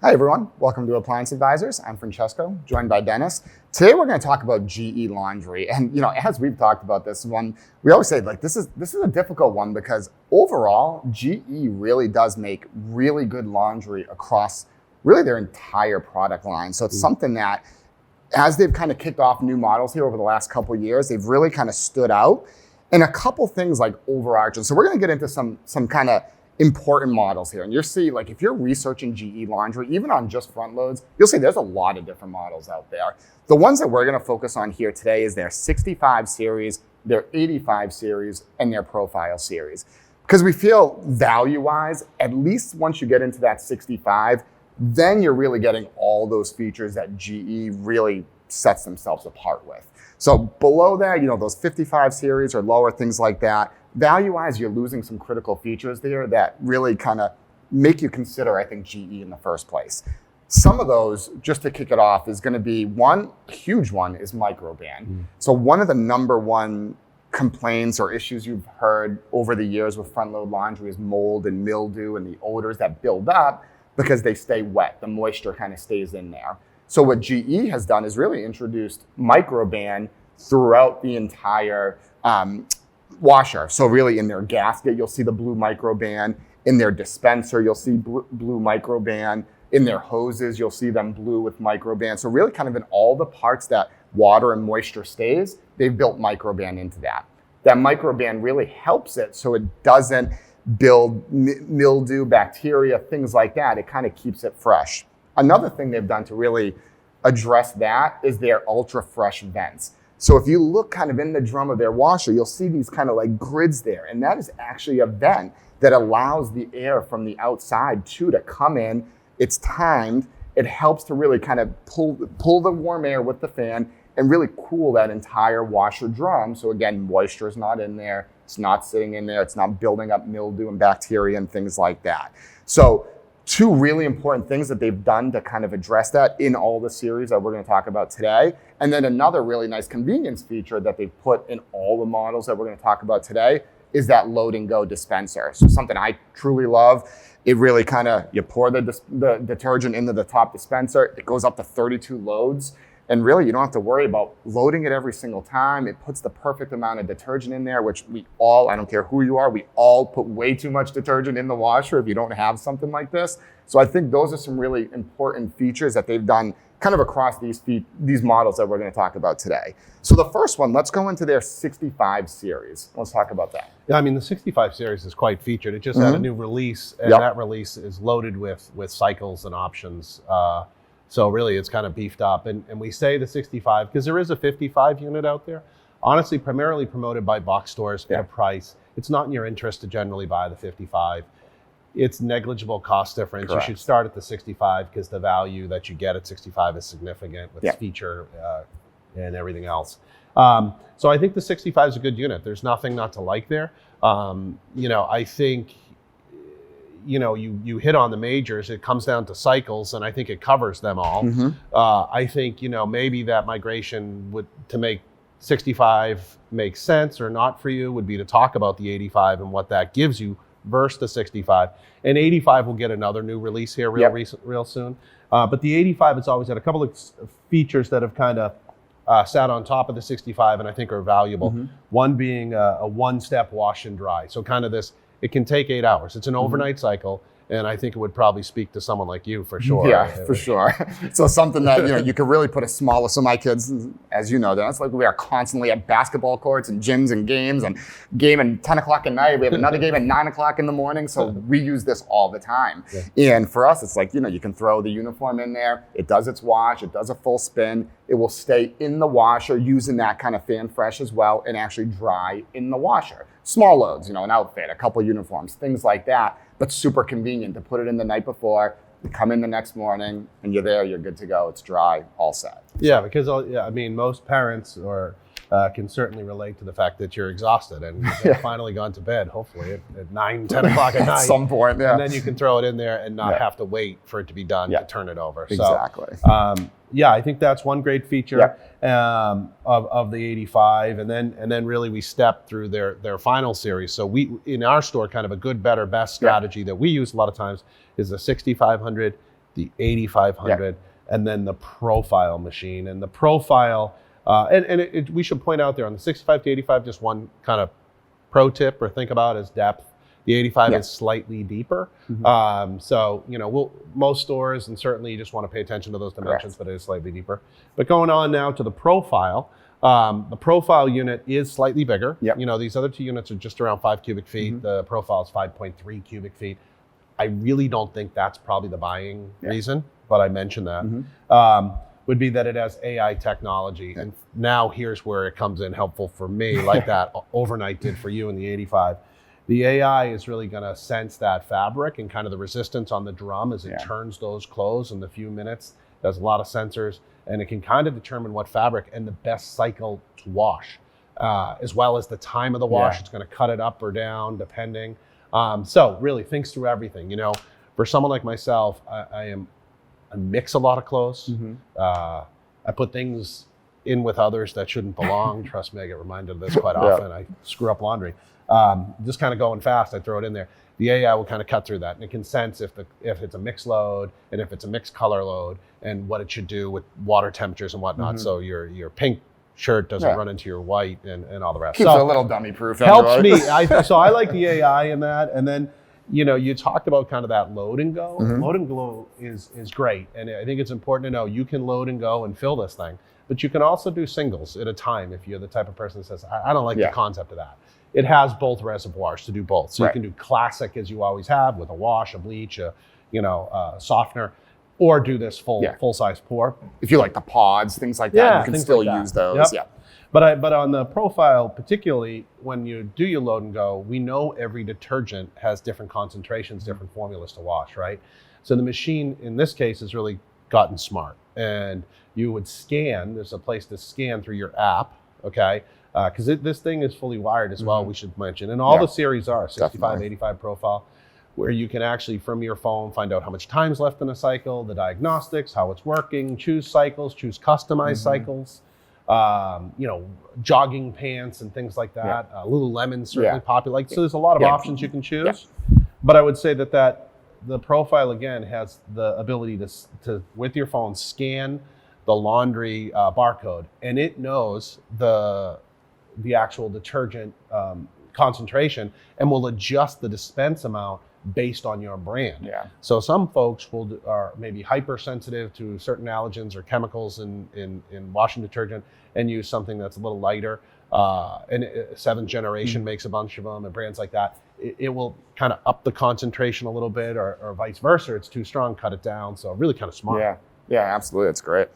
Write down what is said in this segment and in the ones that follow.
Hi everyone, welcome to Appliance Advisers. I'm Francesco, joined by Dennis. Today we're going to talk about GE laundry. And as we've talked about this one, we always say this is a difficult one because overall, GE really does make really good laundry across really their entire product line. So it's something that as they've kind of kicked off new models here over the last couple of years, they've really kind of stood out. And a couple things like overarching. So we're going to get into some kind of important models here. And you'll see, if you're researching GE laundry, even on just front loads, you'll see there's a lot of different models out there. The ones that we're going to focus on here today is their 65 series, their 85 series, and their profile series. Because we feel value-wise, at least once you get into that 65, then you're really getting all those features that GE really sets themselves apart with. So below that, those 55 series or lower, things like that, value-wise, you're losing some critical features there that really kind of make you consider, I think, GE in the first place. Some of those, just to kick it off, is going to be one huge one is Microban. So one of the number one complaints or issues you've heard over the years with front load laundry is mold and mildew and the odors that build up because they stay wet. The moisture kind of stays in there. So what GE has done is really introduced Microban throughout the entire washer. So really in their gasket, you'll see the blue Microban. In their dispenser, you'll see blue Microban. In their hoses, you'll see them blue with Microban. So really kind of in all the parts that water and moisture stays, they've built Microban into that. That Microban really helps it so it doesn't build mildew, bacteria, things like that. It kind of keeps it fresh. Another thing they've done to really address that is their UltraFresh vents. So if you look kind of in the drum of their washer, you'll see these kind of like grids there. And that is actually a vent that allows the air from the outside to come in. It's timed. It helps to really kind of pull the warm air with the fan and really cool that entire washer drum. So again, moisture is not in there. It's not sitting in there. It's not building up mildew and bacteria and things like that. So two really important things that they've done to kind of address that in all the series that we're going to talk about today. And then another really nice convenience feature that they've put in all the models that we're going to talk about today is that load and go dispenser. So something I truly love. It really kind of, you pour the detergent into the top dispenser. It goes up to 32 loads. And really, you don't have to worry about loading it every single time. It puts the perfect amount of detergent in there, which we all, I don't care who you are, we all put way too much detergent in the washer if you don't have something like this. So I think those are some really important features that they've done kind of across these models that we're going to talk about today. So the first one, let's go into their 65 series. Let's talk about that. Yeah, I mean, the 65 series is quite featured. It just had a new release, and that release is loaded with cycles and options. So really, it's kind of beefed up. And we say the 65 because there is a 55 unit out there. Honestly, primarily promoted by box stores at a price. It's not in your interest to generally buy the 55. It's negligible cost difference. Correct. You should start at the 65 because the value that you get at 65 is significant with feature and everything else. So I think the 65 is a good unit. There's nothing not to like there. I think you hit on the majors. It comes down to cycles, and I think it covers them all. I think, maybe that migration to make 65 make sense or not for you would be to talk about the 85 and what that gives you versus the 65. And 85 will get another new release here real soon. But the 85 has always had a couple of features that have kind of sat on top of the 65 and I think are valuable. One being a one-step wash and dry. So kind of this, it can take 8 hours. It's an overnight cycle, and I think it would probably speak to someone like you for sure. Yeah, for sure. So something that you could really put a smaller. So my kids, as you know, that's like we are constantly at basketball courts and gyms and games and game at 10 o'clock at night. We have another game at 9 o'clock in the morning. So we use this all the time. And for us, it's like you can throw the uniform in there. It does its wash. It does a full spin. It will stay in the washer using that kind of fan fresh as well and actually dry in the washer. Small loads, an outfit, a couple uniforms, things like that, but super convenient to put it in the night before, you come in the next morning, and you're there, you're good to go. It's dry, all set. Yeah, because most parents can certainly relate to the fact that you're exhausted and you've finally gone to bed, hopefully at 9, 10 o'clock at night. At some point, And then you can throw it in there and not have to wait for it to be done to turn it over. Exactly. So, I think that's one great feature of the 85. And then really we step through their final series. So we, in our store, kind of a good, better, best strategy that we use a lot of times is the 6500, the 8500, and then the profile machine. And the profile, we should point out there on the 65 to 85, just one kind of pro tip or think about is depth. The 85 is slightly deeper. So, most stores, and certainly you just want to pay attention to those dimensions, but it is slightly deeper. But going on now to the profile unit is slightly bigger. These other two units are just around 5 cubic feet. The profile is 5.3 cubic feet. I really don't think that's probably the buying reason, but I mentioned that. Would be that it has AI technology. And now here's where it comes in helpful for me, like that overnight did for you in the 85. The AI is really going to sense that fabric and kind of the resistance on the drum as it turns those clothes in the few minutes. There's a lot of sensors, and it can kind of determine what fabric and the best cycle to wash, as well as the time of the wash. It's going to cut it up or down depending. So really thinks through everything. For someone like myself, I mix a lot of clothes. I put things in with others that shouldn't belong. Trust me, I get reminded of this quite often. I screw up laundry. Just kind of going fast, I throw it in there. The AI will kind of cut through that, and it can sense if it's a mixed load and if it's a mixed color load and what it should do with water temperatures and whatnot. So your pink shirt doesn't run into your white and all the rest. Keeps it a little dummy proof. Helps me. So I like the AI in that. And then, you talked about kind of that load and go. Load and go is great. And I think it's important to know you can load and go and fill this thing, but you can also do singles at a time if you're the type of person that says, I don't like the concept of that. It has both reservoirs to do both. So you can do classic as you always have with a wash, a bleach, a softener, or do this full-size pour. If you like the pods, things like that, you can still use those. But on the profile, particularly when you do your load and go, we know every detergent has different concentrations, different formulas to wash, right? So the machine in this case has really gotten smart, and you would scan. There's a place to scan through your app, okay? Because this thing is fully wired as well, we should mention. And all the series are 65, 85 profile, where you can actually, from your phone, find out how much time's left in a cycle, the diagnostics, how it's working, choose cycles, choose customized cycles, jogging pants and things like that. Lululemon's certainly popular. So there's a lot of options you can choose. But I would say that the profile, again, has the ability to with your phone, scan the laundry barcode, and it knows the actual detergent concentration and will adjust the dispense amount based on your brand. So some folks are maybe hypersensitive to certain allergens or chemicals in washing detergent and use something that's a little lighter. And Seventh Generation makes a bunch of them and brands like that. It will kind of up the concentration a little bit or vice versa. It's too strong, cut it down. So really kind of smart. Yeah, absolutely. It's great.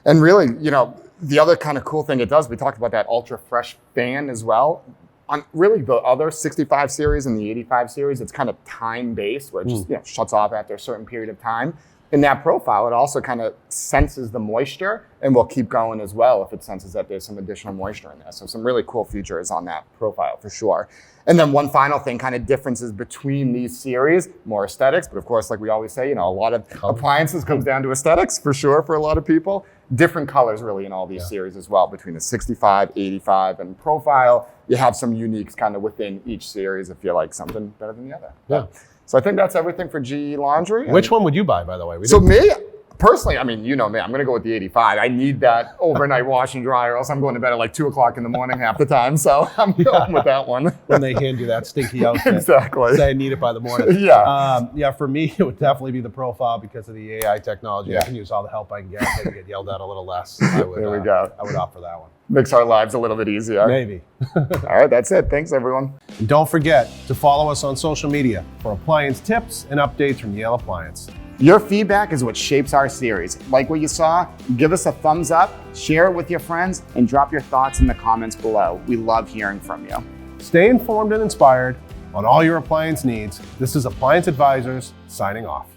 And really, the other kind of cool thing it does, we talked about that UltraFresh fan as well. On really the other 65 series and the 85 series, it's kind of time-based where it just shuts off after a certain period of time. In that profile, it also kind of senses the moisture and will keep going as well if it senses that there's some additional moisture in there. So some really cool features on that profile for sure. And then one final thing, kind of differences between these series, more aesthetics, but of course, like we always say, a lot of appliances comes down to aesthetics for sure for a lot of people. Different colors really in all these series as well, between the 65, 85, and profile. You have some uniques kind of within each series if you like something better than the other. So I think that's everything for GE Laundry. Which one would you buy, by the way? Me, personally, I mean, you know me, I'm going to go with the 85. I need that overnight wash and dry, or else I'm going to bed at like 2 o'clock in the morning half the time. So I'm going with that one. When they hand you that stinky outfit. Exactly. Say I need it by the morning. For me, it would definitely be the profile because of the AI technology. I can use all the help I can get. Maybe get yelled at a little less. There we go. I would opt for that one. Makes our lives a little bit easier. Maybe. All right, that's it. Thanks, everyone. And don't forget to follow us on social media for appliance tips and updates from Yale Appliance. Your feedback is what shapes our series. Like what you saw, give us a thumbs up, share it with your friends, and drop your thoughts in the comments below. We love hearing from you. Stay informed and inspired on all your appliance needs. This is Appliance Advisors signing off.